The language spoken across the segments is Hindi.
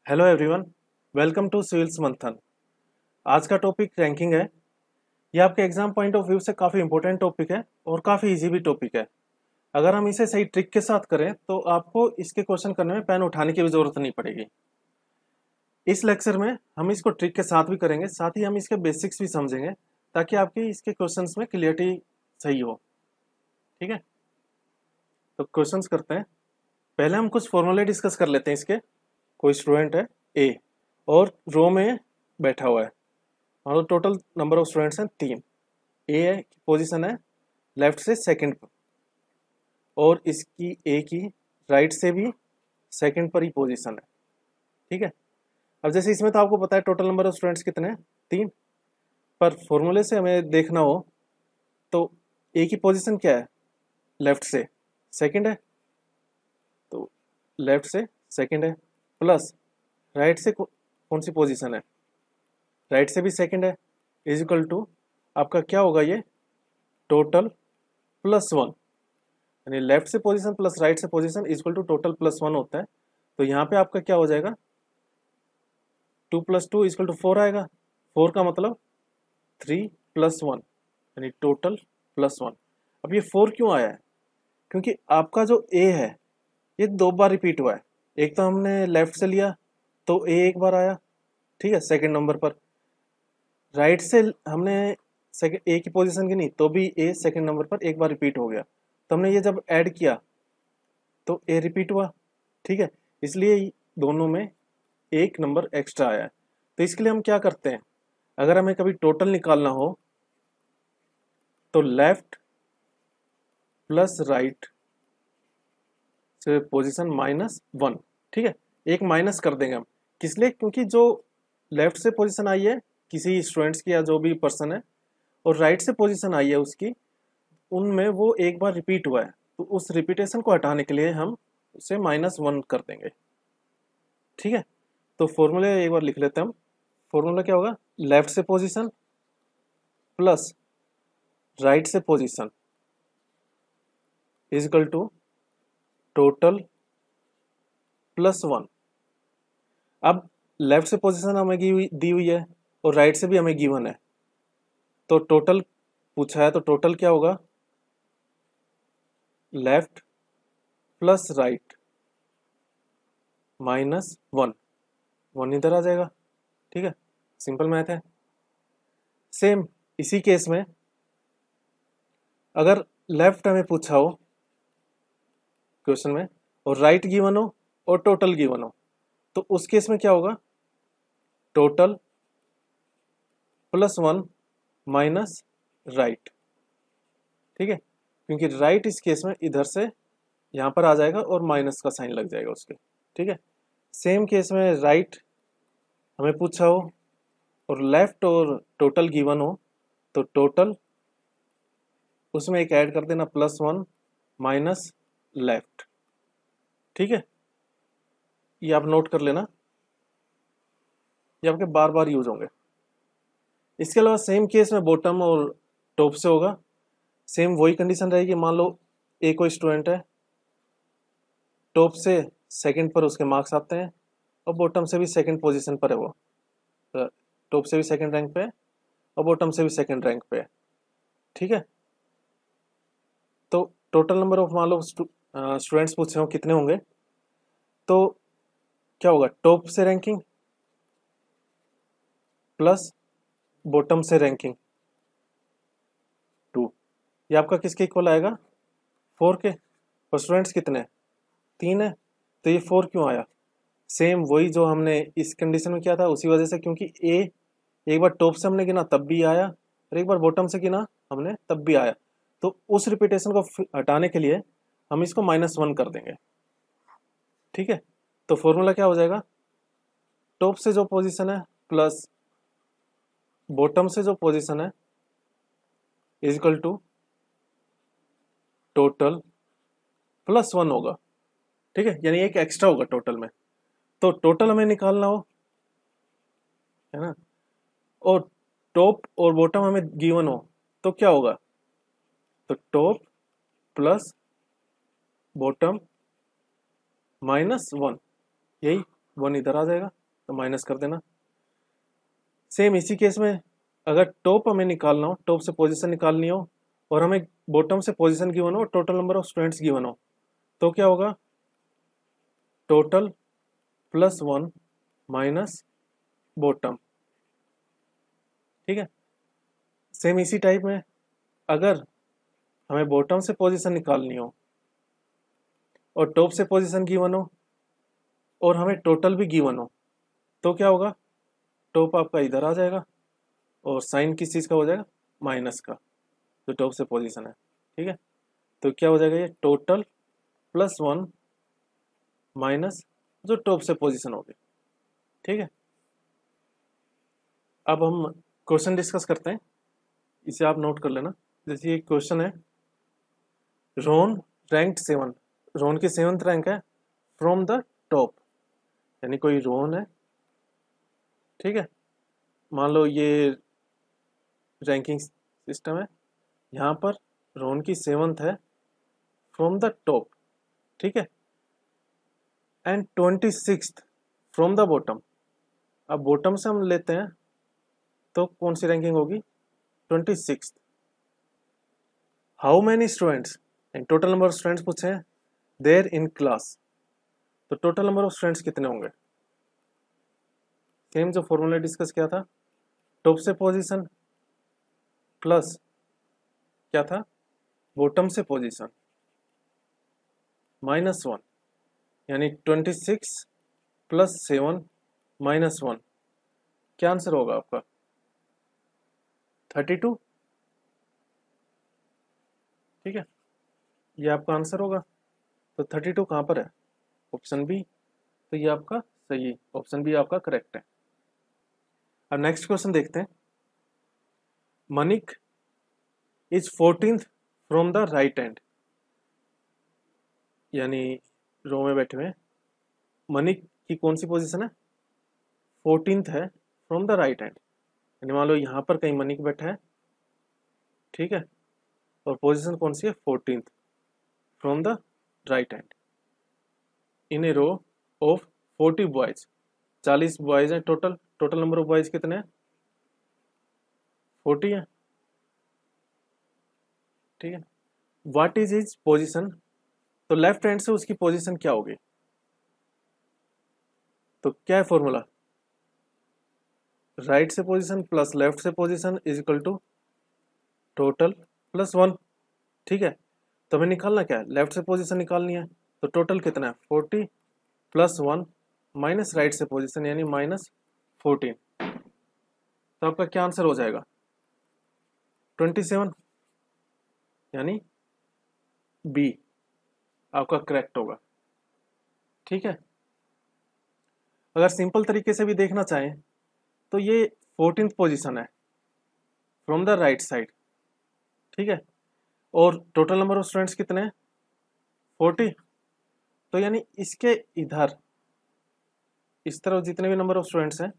Hello everyone, welcome to civils Manthan. आज का टॉपिक रैंकिंग है। ये आपके एग्जाम पॉइंट ऑफ व्यू से काफ़ी इंपॉर्टेंट टॉपिक है और काफ़ी इजी भी टॉपिक है। अगर हम इसे सही ट्रिक के साथ करें तो आपको इसके क्वेश्चन करने में पेन उठाने की भी ज़रूरत नहीं पड़ेगी। इस लेक्चर में हम इसको ट्रिक के साथ भी करेंगे, साथ ही हम इसके बेसिक्स भी समझेंगे ताकि आपकी इसके क्वेश्चंस में क्लियरिटी सही हो। ठीक है, तो क्वेश्चंस करते हैं। पहले हम कुछ फॉर्मूले डिस्कस कर लेते हैं इसके। कोई स्टूडेंट है ए और रो में बैठा हुआ है, और टोटल नंबर ऑफ स्टूडेंट्स हैं 3। ए की पोजीशन है लेफ्ट से सेकंड पर, और इसकी ए की राइट से भी सेकंड पर ही पोजीशन है। ठीक है, अब जैसे इसमें तो आपको पता है टोटल नंबर ऑफ स्टूडेंट्स कितने हैं, 3। पर फॉर्मूले से हमें देखना हो तो ए की पोजीशन क्या है, लेफ्ट से सेकंड है, तो लेफ्ट से सेकंड है, प्लस राइट से कौन सी पोजीशन है, राइट से भी सेकंड है, इज इक्वल टू आपका क्या होगा, ये टोटल प्लस 1, यानी लेफ्ट से पोजीशन प्लस राइट से position equal to total plus 1 होता है। तो यहाँ पे आपका क्या हो जाएगा, 2 + 2 = 4 आएगा। 4 का मतलब 3 + 1 यानी टोटल +1। अब ये 4 क्यों आया है, क्योंकि आपका जो ए है ये 2 बार रिपीट हुआ है। एक तो हमने लेफ्ट से लिया तो ए एक बार आया, ठीक है, सेकंड नंबर पर। राइट से हमने सेकंड ए की पोजीशन की नहीं, तो भी ए सेकंड नंबर पर एक बार रिपीट हो गया। तो हमने ये जब ऐड किया तो ए रिपीट हुआ, ठीक है, इसलिए दोनों में एक नंबर एक्स्ट्रा आया है। तो इसके लिए हम क्या करते हैं, अगर हमें कभी टोटल निकालना हो तो लेफ्ट प्लस राइट से पोजीशन -1, ठीक है, एक माइनस कर देंगे हम। किस लिए, क्योंकि जो लेफ्ट से पोजीशन आई है किसी स्टूडेंट्स की या जो भी पर्सन है, और राइट से पोजीशन आई है उसकी, उनमें वो एक बार रिपीट हुआ है, तो उस रिपीटेशन को हटाने के लिए हम उसे -1 कर देंगे। ठीक है, तो फॉर्मूले एक बार लिख लेते हैं हम। फॉर्मूला क्या होगा, लेफ्ट से पोजीशन प्लस राइट से position is equal to total +1। अब लेफ्ट से पोजीशन हमें दी हुई है और राइट से भी हमें गिवन है, तो टोटल पूछा है, तो टोटल क्या होगा, लेफ्ट प्लस राइट -1, 1 इधर आ जाएगा। ठीक है, सिंपल मैथ है। सेम इसी केस में अगर लेफ्ट हमें पूछा हो क्वेश्चन में और राइट गिवन हो और टोटल गिवन हो, तो उस केस में क्या होगा, टोटल +1 माइनस राइट। ठीक है, क्योंकि राइट इस केस में इधर से यहाँ पर आ जाएगा और माइनस का साइन लग जाएगा उसके। ठीक है, सेम केस में राइट हमें पूछा हो और लेफ्ट और टोटल गिवन हो, तो टोटल उसमें एक ऐड कर देना +1 माइनस लेफ्ट। ठीक है, ये आप नोट कर लेना, ये आपके बार बार यूज होंगे। इसके अलावा सेम केस में बॉटम और टॉप से होगा, सेम वही कंडीशन रहेगी। मान लो ए कोई स्टूडेंट है, टॉप से सेकंड पर उसके मार्क्स आते हैं और बॉटम से भी सेकंड पोजीशन पर है वो, टॉप से भी सेकंड रैंक पे है और बॉटम से भी सेकंड रैंक पे है। ठीक है, तो टोटल नंबर ऑफ मान लो स्टूडेंट्स पूछ रहे हो कितने होंगे, तो क्या होगा, टॉप से रैंकिंग प्लस बॉटम से रैंकिंग 2, ये आपका किसके इक्वल आएगा, 4 के। और स्टूडेंट्स कितने, 3 है, तो ये 4 क्यों आया, सेम वही जो हमने इस कंडीशन में किया था उसी वजह से, क्योंकि ए एक बार टॉप से हमने गिना तब भी आया और एक बार बॉटम से गिना हमने तब भी आया। तो उस रिपीटेशन को हटाने के लिए हम इसको -1 कर देंगे। ठीक है, तो फॉर्मूला क्या हो जाएगा, टॉप से जो पोजीशन है प्लस बॉटम से जो पोजीशन है इज इक्वल टू टोटल +1 होगा। ठीक है, यानी एक एक्स्ट्रा होगा टोटल में। तो टोटल हमें निकालना हो, है ना, और टॉप और बॉटम हमें गिवन हो, तो क्या होगा, तो टॉप प्लस बॉटम -1, यही 1 इधर आ जाएगा, तो माइनस कर देना। सेम इसी केस में अगर टॉप हमें निकालना हो, टॉप से पोजीशन निकालनी हो और हमें बॉटम से पोजीशन गिवन हो, total number of students given हो, तो क्या होगा, टोटल +1 माइनस बॉटम। ठीक है। सेम इसी टाइप में अगर हमें बॉटम से पोजीशन निकालनी हो और टॉप से पोजीशन गिवन हो और हमें टोटल भी गिवन हो, तो क्या होगा, टॉप आपका इधर आ जाएगा और साइन किस चीज़ का हो जाएगा, माइनस का, जो टॉप से पोजीशन है। ठीक है। तो क्या हो जाएगा, ये टोटल +1 माइनस जो टॉप से पोजीशन होगी। ठीक है। अब हम क्वेश्चन डिस्कस करते हैं, इसे आप नोट कर लेना। जैसे ये क्वेश्चन है, रोन रैंक्ड 7, रोन की 7th रैंक है फ्रॉम द टॉप, यानी कोई रोन है। ठीक है। मान लो ये रैंकिंग सिस्टम है, यहाँ पर रोन की 7th है फ्रॉम द टॉप। ठीक है। And 26th from the bottom. अब बॉटम से हम लेते हैं तो कौन सी रैंकिंग होगी, 26th। How many students, total number of students पूछे हैं देयर इन क्लास, तो टोटल नंबर ऑफ स्टूडेंट्स कितने होंगे। सेम जो फॉर्मूला डिस्कस किया था, टॉप से पोजीशन प्लस क्या था, बॉटम से पोजीशन -1, यानी 26 + 7 -1, क्या आंसर होगा आपका, 32। ठीक है, ये आपका आंसर होगा। तो 32 कहाँ पर है, ऑप्शन बी। तो ये आपका सही, ऑप्शन बी आपका करेक्ट है। अब नेक्स्ट क्वेश्चन देखते हैं। Manik is 14th from the right hand, यानी रो में बैठे हुए मनिक की कौन सी पोजीशन है, 14th है फ्रॉम द राइट हैंड, यानी मान लो यहाँ पर कहीं मनिक बैठा है। ठीक है। और पोजीशन कौन सी है, 14th from the right hand in a row of 40 boys, 40 boys हैं total. Total number of boys कितने हैं, 40 है। ठीक है। व्हाट इज हिज पोजीशन, तो लेफ्ट हैंड से उसकी पोजीशन क्या होगी, तो क्या है फॉर्मूला, राइट से पोजीशन प्लस लेफ्ट से position is equal to total +1। ठीक है। तो हमें निकालना क्या है, लेफ्ट से पोजीशन निकालनी है, तो टोटल कितना है, 40 + 1 माइनस राइट से पोजीशन यानी -14। तो आपका क्या आंसर हो जाएगा, 27, यानी बी आपका करेक्ट होगा। ठीक है। अगर सिंपल तरीके से भी देखना चाहें तो ये 14th पोजीशन है फ्रॉम द राइट साइड। ठीक है। और टोटल नंबर ऑफ स्टूडेंट्स कितने हैं, 40। तो यानी इसके इधर इस तरफ जितने भी नंबर ऑफ स्टूडेंट्स हैं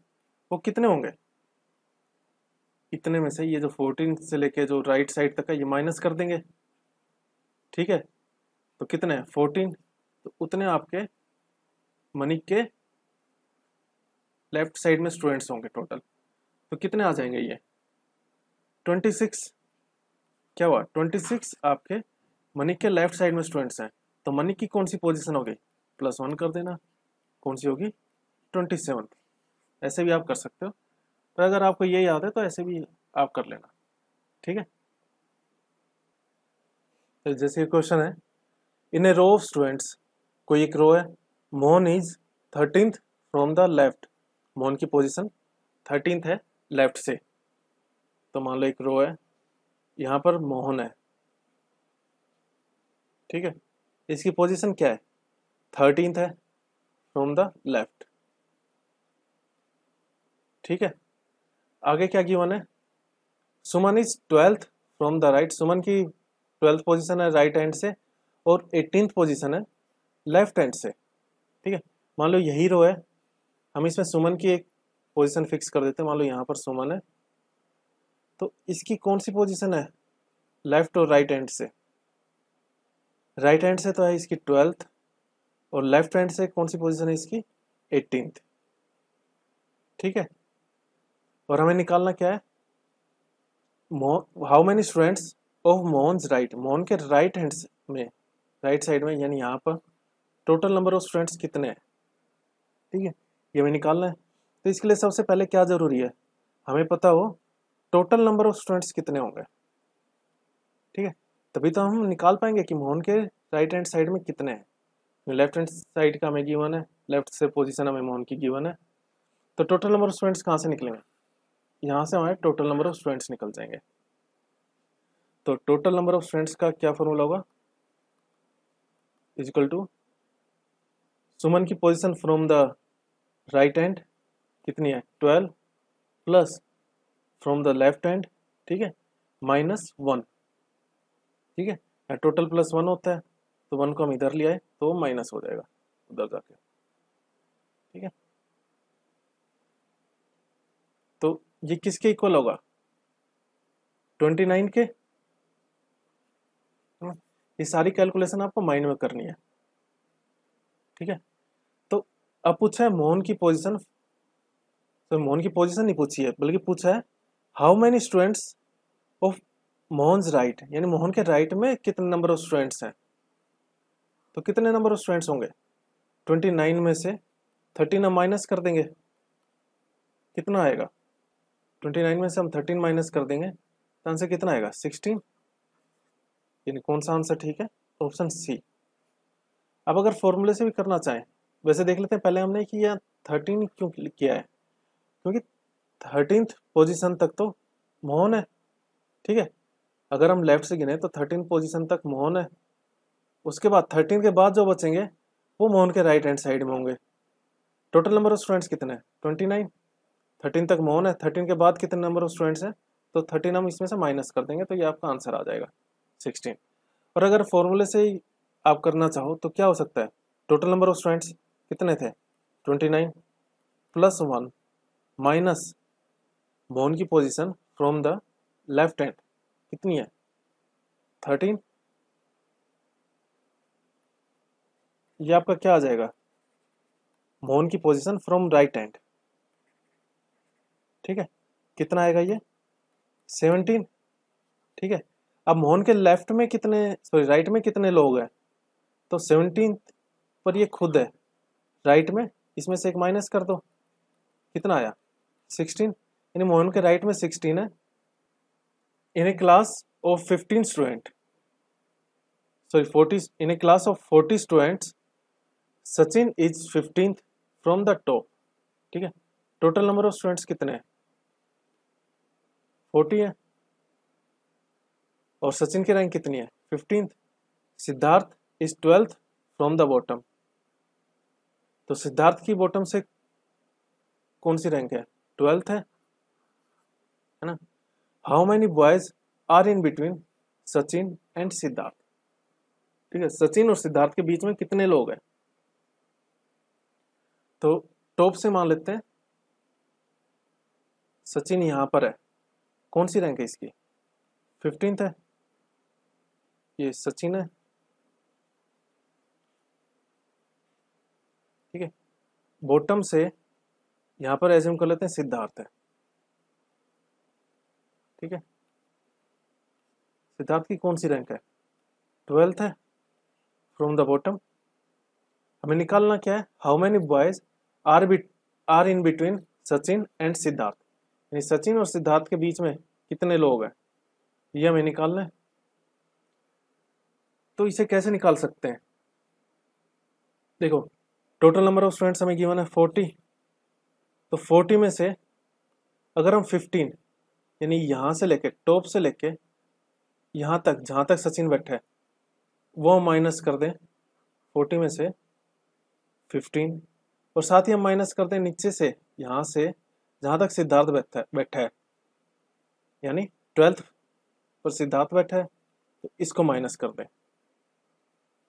वो कितने होंगे, इतने में से ये जो 14 से लेके जो राइट साइड तक है ये माइनस कर देंगे। ठीक है। तो कितने हैं, 14, तो उतने आपके मनी के लेफ्ट साइड में स्टूडेंट्स होंगे टोटल। तो कितने आ जाएंगे ये, 26। क्या हुआ, 26 आपके मनी के लेफ्ट साइड में स्टूडेंट्स हैं। तो मनी की कौन सी पोजीशन होगी, +1 कर देना, कौन सी होगी, 27। ऐसे भी आप कर सकते हो, पर अगर आपको ये याद है तो ऐसे भी आप कर लेना। ठीक है। तो जैसे क्वेश्चन है, in a row of students, कोई एक रो है, Mohan is 13th from the left, Mohan की पोजीशन 13th है लेफ्ट से। तो मान लो एक रो है, यहाँ पर मोहन है। ठीक है। इसकी पोजीशन क्या है, 13th है फ्रॉम द लेफ्ट। ठीक है। आगे क्या गिवन है, Suman is 12th from the right, Suman की 12th पोजीशन है राइट हैंड से और 18th पोजीशन है लेफ्ट हैंड से। ठीक है। मान लो यही रो है, हम इसमें सुमन की एक पोजीशन फिक्स कर देते हैं, मान लो यहाँ पर सुमन है, तो इसकी कौन सी पोजीशन है, लेफ्ट और राइट हैंड से, राइट हैंड से तो है इसकी 12th और लेफ्ट हैंड से कौन सी पोजीशन है इसकी 18th, ठीक है। और हमें निकालना क्या है, how many students of Mohan's right, Mohan के राइट हैंड में, राइट साइड में, यानी यहाँ पर टोटल नंबर ऑफ स्टूडेंट्स कितने हैं, ठीक है, ये हमें निकालना है। तो इसके लिए सबसे पहले क्या जरूरी है, हमें पता हो टोटल नंबर ऑफ स्टूडेंट्स कितने होंगे, ठीक है, तभी तो हम निकाल पाएंगे कि मोहन के राइट हैंड साइड में कितने हैं। लेफ्ट हैंड साइड का हमें गिवन है, लेफ्ट से पोजीशन हमें मोहन की गिवन है, तो टोटल नंबर ऑफ स्टूडेंट्स कहाँ से निकलेंगे, यहाँ से हमारे टोटल नंबर ऑफ स्टूडेंट्स निकल जाएंगे। तो टोटल नंबर ऑफ स्टूडेंट्स का क्या फॉर्मूला होगा, इजिकल टू सुमन की position from the right hand कितनी है 12 plus from the left hand, ठीक है, -1, ठीक है, टोटल +1 होता है, तो 1 को हम इधर ले आए तो माइनस हो जाएगा उधर जाके, ठीक है। तो ये किसके इक्वल होगा, 29 के, ये सारी कैलकुलेशन आपको माइंड में करनी है, ठीक है। तो अब पूछा है मोहन की पोजीशन, तो मोहन की पोजीशन नहीं पूछी है, बल्कि पूछा है how many students of Mohan's right, यानी मोहन के राइट में कितने नंबर ऑफ स्टूडेंट्स हैं। तो कितने नंबर ऑफ स्टूडेंट्स होंगे, 29 में से 13 हम माइनस कर देंगे, कितना आएगा, 29 में से हम 13 माइनस कर देंगे तो आंसर कितना आएगा 16, यानी कौन सा आंसर ठीक है, ऑप्शन सी। अब अगर फॉर्मूले से भी करना चाहें, वैसे देख लेते हैं पहले हमने कि यह 13 क्यों किया है, क्योंकि 13th पोजीशन तक तो मोहन है, ठीक है, अगर हम लेफ्ट से गिने तो 13 पोजीशन तक मोहन है, उसके बाद 13 के बाद जो बचेंगे वो मोहन के राइट हैंड साइड में होंगे। टोटल नंबर ऑफ स्टूडेंट्स कितने हैं 29, 13 तक मोहन है, 13 के बाद कितने नंबर ऑफ स्टूडेंट्स हैं, तो 13 हम इसमें से माइनस कर देंगे तो ये आपका आंसर आ जाएगा 16। और अगर फॉर्मूले से ही आप करना चाहो तो क्या हो सकता है, टोटल नंबर ऑफ स्टूडेंट्स कितने थे 29 +1 माइनस मोहन की position from the left hand कितनी है 13, ये आपका क्या आ जाएगा, मोहन की पोजीशन फ्रॉम राइट हैंड, ठीक है, कितना आएगा ये 17, ठीक है। अब मोहन के लेफ्ट में कितने, सॉरी राइट में कितने लोग हैं, तो 17 पर ये खुद है राइट में, इसमें से एक माइनस कर दो, कितना आया 16, यानी मोहन के राइट में 16 है। In a class of 15 student, sorry 40, in a class of 40 students Sachin is 15th from the top, ठीक है, टोटल नंबर ऑफ स्टूडेंट्स कितने हैं 40 है, और सचिन की रैंक कितनी है 15th, Siddharth is 12th from the bottom, तो सिद्धार्थ की बॉटम से कौन सी रैंक है 12th है ना। How many boys are in between Sachin and Siddharth, ठीक है, सचिन और सिद्धार्थ के बीच में कितने लोग हैं, तो टॉप से मान लेते हैं सचिन यहां पर है, कौन सी रैंक है इसकी 15th है, ये सचिन है, ठीक है, बॉटम से यहां पर एज्यूम कर लेते हैं सिद्धार्थ है, ठीक है, सिद्धार्थ की कौन सी रैंक है 12th है फ्रॉम द बॉटम। हमें निकालना क्या है, how many boys are in between Sachin and Siddharth, यानी सचिन और सिद्धार्थ के बीच में कितने लोग हैं, ये हमें निकालना है। तो इसे कैसे निकाल सकते हैं, देखो टोटल नंबर ऑफ स्टूडेंट्स हमें गिवन है 40, तो 40 में से अगर हम 15, यानी यहां से लेके टॉप से लेके यहां तक जहां तक सचिन बैठा है वो हम माइनस कर दें 40 में से 15, और साथ ही हम माइनस कर दें नीचे से यहां से जहां तक सिद्धार्थ बैठा है, यानी 12th पर सिद्धार्थ बैठा है, तो इसको माइनस कर दें,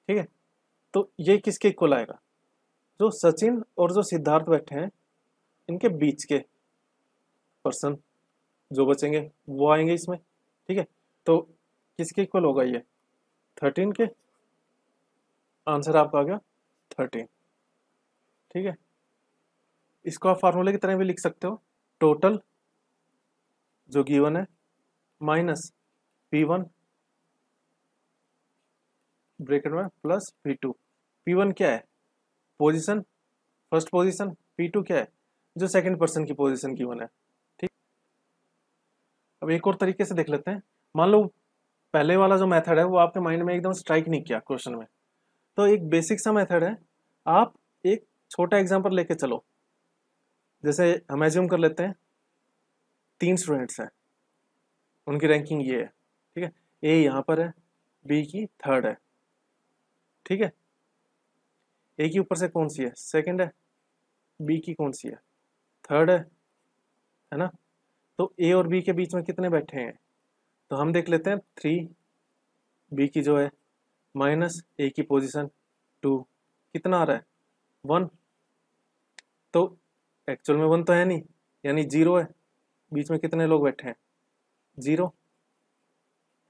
ठीक है। तो ये किसके इक्वल आएगा, जो सचिन और जो सिद्धार्थ बैठे हैं इनके बीच के पर्सन जो बचेंगे वो आएंगे इसमें, ठीक है। तो किसके इक्वल होगा ये 13 के, आंसर आपका आ गया 13, ठीक है। इसको आप फार्मूले की तरह भी लिख सकते हो, टोटल जो गिवन है माइनस P1 ब्रैकेट में प्लस P2। P1 क्या है? Position, first position. P2 क्या है? जो सेकंड पर्सन की पोजीशन गिवन है। ठीक, अब एक और तरीके से देख लेते हैं। मान लो पहले वाला जो मेथड है वो आपके माइंड में एकदम स्ट्राइक नहीं किया क्वेश्चन में, तो एक बेसिक सा मेथड है। आप एक छोटा एग्जांपल लेके चलो। जैसे हम एज्यूम कर लेते हैं 3 स्टूडेंट्स हैं, उनकी रैंकिंग ये है। ठीक है, ए यहाँ पर है, बी की थर्ड है। ठीक है, ए की ऊपर से कौन सी है? सेकंड है। बी की कौन सी है? थर्ड है ना? तो ए और बी के बीच में कितने बैठे हैं? तो हम देख लेते हैं 3, बी की जो है माइनस ए की पोजीशन 2, कितना आ रहा है? 1। तो एक्चुअल में 1 तो है नहीं, यानी 0 है। बीच में कितने लोग बैठे हैं? 0,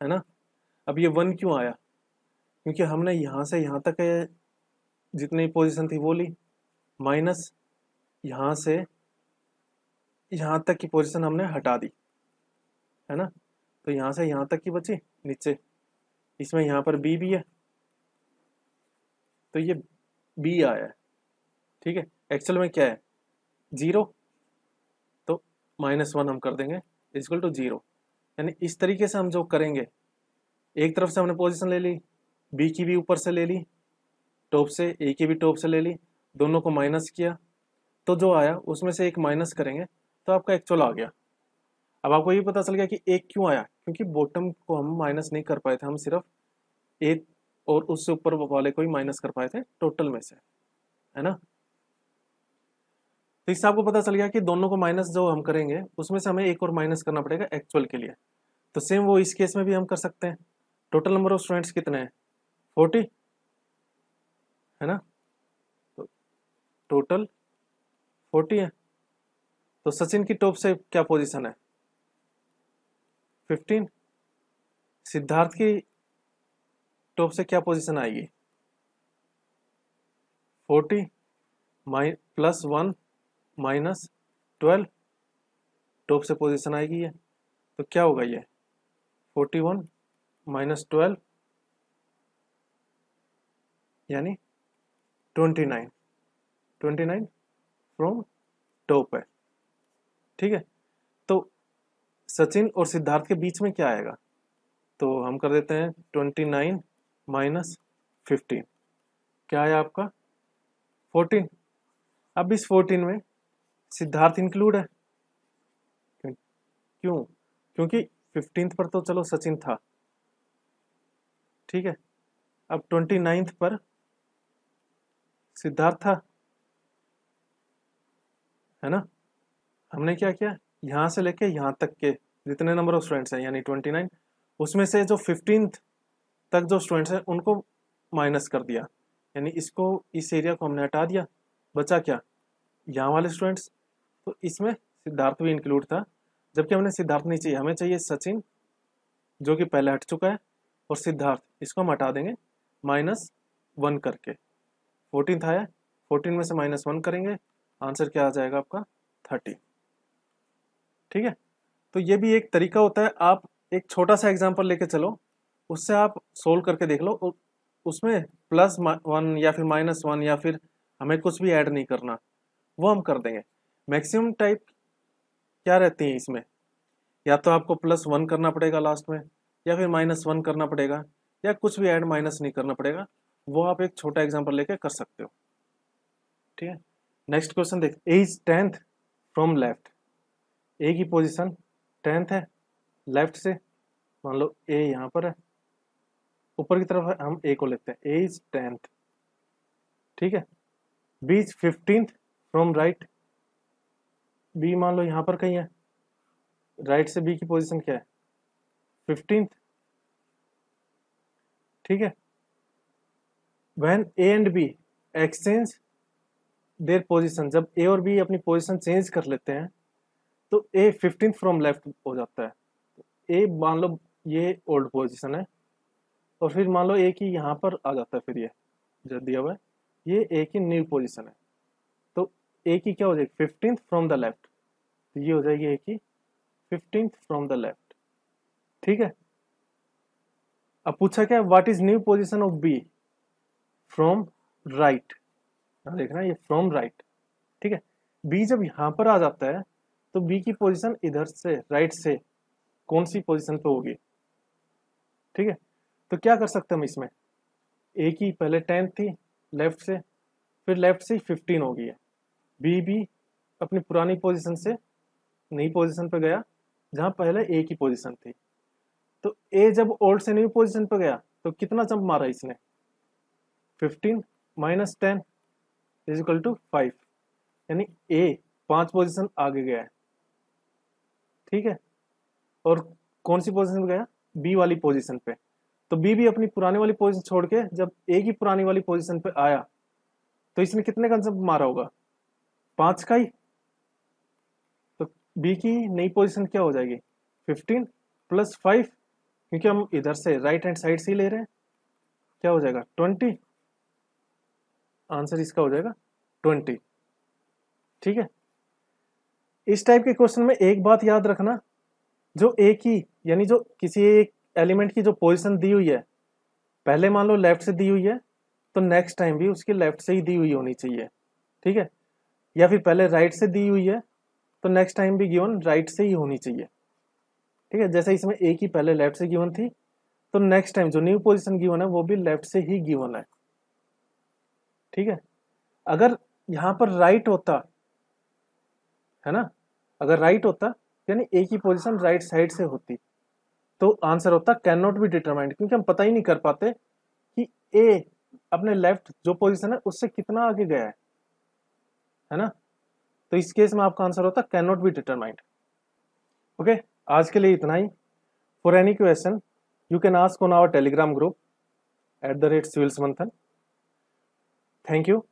है ना? अब ये 1 क्यों आया? क्योंकि हमने यहाँ से यहाँ तक जितनी पोजीशन थी वो ली, माइनस यहाँ से यहाँ तक की पोजीशन हमने हटा दी, है ना? तो यहाँ से यहाँ तक की बची नीचे, इसमें यहाँ पर बी भी है, तो ये बी आया है। ठीक है, एक्चुअल में क्या है? 0, तो -1 हम कर देंगे इक्वल टू 0। यानी इस तरीके से हम जो करेंगे, एक तरफ से हमने पोजीशन ले ली, बी की भी ऊपर से ले ली टॉप से, ए की भी टॉप से ले ली, दोनों को माइनस किया, तो जो आया उसमें से एक माइनस करेंगे तो आपका एक्चुअल आ गया। अब आपको ये पता चल गया कि एक क्यों आया, क्योंकि बॉटम को हम माइनस नहीं कर पाए थे, हम सिर्फ ए और उससे ऊपर वाले को ही माइनस कर पाए थे टोटल में से, है ना? तो इससे आपको पता चल गया कि दोनों को माइनस जो हम करेंगे उसमें से हमें एक और माइनस करना पड़ेगा एक्चुअल के लिए। तो सेम वो इस केस में भी हम कर सकते हैं। टोटल नंबर ऑफ स्टूडेंट्स कितने हैं? 40, है ना? तो टोटल 40 है। तो सचिन की टॉप से क्या पोजीशन है? 15। सिद्धार्थ की टॉप से क्या पोजीशन आएगी? 40 प्लस 1 माइनस 12, टॉप से पोजीशन आएगी ये। तो क्या होगा ये? 41 माइनस 12 यानी 29। 29 फ्रॉम टॉप है। ठीक है, तो सचिन और सिद्धार्थ के बीच में क्या आएगा? तो हम कर देते हैं 29 माइनस 15, क्या आया आपका? 14। अब इस 14 में सिद्धार्थ इंक्लूड है। क्यों? क्योंकि 15th पर तो चलो सचिन था, ठीक है। अब 29th पर सिद्धार्थ था, है ना? हमने क्या किया, यहाँ से लेके यहाँ तक के जितने नंबर ऑफ स्टूडेंट्स हैं यानी 29, उसमें से जो 15th तक जो स्टूडेंट्स हैं उनको माइनस कर दिया, यानी इसको, इस एरिया को हमने हटा दिया। बचा क्या? यहाँ वाले स्टूडेंट्स। तो इसमें सिद्धार्थ भी इंक्लूड था, जबकि हमने सिद्धार्थ नहीं चाहिए, हमें चाहिए सचिन जो कि पहले हट चुका है, और सिद्धार्थ, इसको हम हटा देंगे -1 करके। 14th आया, 14 में से -1 करेंगे, आंसर क्या आ जाएगा आपका? 30। ठीक है, तो ये भी एक तरीका होता है। आप एक छोटा सा एग्जाम्पल लेके चलो, उससे आप सोल्व करके देख लो, उसमें +1 या फिर -1 या फिर हमें कुछ भी ऐड नहीं करना, वो हम कर देंगे। मैक्सिमम टाइप क्या रहती है इसमें, या तो आपको +1 करना पड़ेगा लास्ट में, या फिर -1 करना पड़ेगा, या कुछ भी ऐड माइनस नहीं करना पड़ेगा। वो आप एक छोटा एग्जाम्पल लेके कर सकते हो। ठीक है, नेक्स्ट क्वेश्चन देख। ए इज 10th फ्रॉम लेफ्ट। ए की पोजीशन 10th है लेफ्ट से, मान लो ए यहाँ पर है, ऊपर की तरफ है, हम ए को लेते हैं। ए इज 10th, ठीक है। B is 15th from right. B मान लो यहाँ पर कहीं है, राइट से बी की पोजीशन क्या है? 15th, ठीक है। When A and B exchange their position, जब ए और बी अपनी पोजीशन चेंज कर लेते हैं तो ए 15th फ्रॉम लेफ्ट हो जाता है। ए मान लो ये ओल्ड पोजीशन है, और फिर मान लो ए की यहाँ पर आ जाता है, फिर ये जो दिया हुआ है ये ए की न्यू पोजीशन है। तो ए की क्या हो जाएगी 15th फ्रॉम द लेफ्ट, तो ये हो जाएगी ए की 15th फ्रॉम द लेफ्ट। ठीक है, अब पूछा क्या, what is new position of B from right. देखना ये फ्रॉम राइट। ठीक है, बी जब यहां पर आ जाता है तो बी की पोजीशन इधर से राइट से कौन सी पोजीशन पे होगी। ठीक है, तो क्या कर सकते हैं हम इसमें, ए की पहले 10 थी लेफ्ट से, फिर लेफ्ट से 15 हो गई है, बी भी अपनी पुरानी पोजीशन से नई पोजीशन पे गया जहां पहले ए की पोजीशन थी। तो ए जब ओल्ड से न्यू पोजीशन पे गया तो कितना जंप मारा इसने, 15 माइनस 10 इज इक्वल टू 5, यानी ए 5 पोजीशन आगे गया है। ठीक है, और कौन सी पोजीशन पे गया, बी वाली पोजीशन पे। तो बी भी अपनी पुरानी वाली पोजीशन छोड़ के जब ए की पुरानी वाली पोजीशन पे आया तो इसने कितने का जंप मारा होगा, 5 का ही। तो बी की नई पोजीशन क्या हो जाएगी 15 प्लस 5, क्योंकि हम इधर से राइट हैंड साइड से ही ले रहे हैं, क्या हो जाएगा 20। आंसर इसका हो जाएगा 20। ठीक है, इस टाइप के क्वेश्चन में एक बात याद रखना, जो ए की यानी जो किसी एक एलिमेंट की जो पोजीशन दी हुई है, पहले मान लो लेफ्ट से दी हुई है तो नेक्स्ट टाइम भी उसकी लेफ्ट से ही दी हुई होनी चाहिए। ठीक है, या फिर पहले राइट से दी हुई है तो नेक्स्ट टाइम भी गिवन राइट से ही होनी चाहिए। ठीक है, जैसे इसमें ए की पहले लेफ्ट से गिवन थी तो नेक्स्ट टाइम जो न्यू पोजीशन गिवन है वो भी लेफ्ट से ही गिवन है। ठीक है, अगर यहां पर राइट होता है ना, अगर राइट होता यानी ए की पोजीशन राइट साइड से होती तो आंसर होता कैन नॉट बी डिटरमाइंड, क्योंकि हम पता ही नहीं कर पाते कि ए अपने लेफ्ट जो पोजीशन है उससे कितना आगे गया है ना। तो इस केस में आपका आंसर होता cannot be determined. Okay, आज के लिए इतना ही। For any question you can ask on our Telegram group @civils Manthan. Thank you.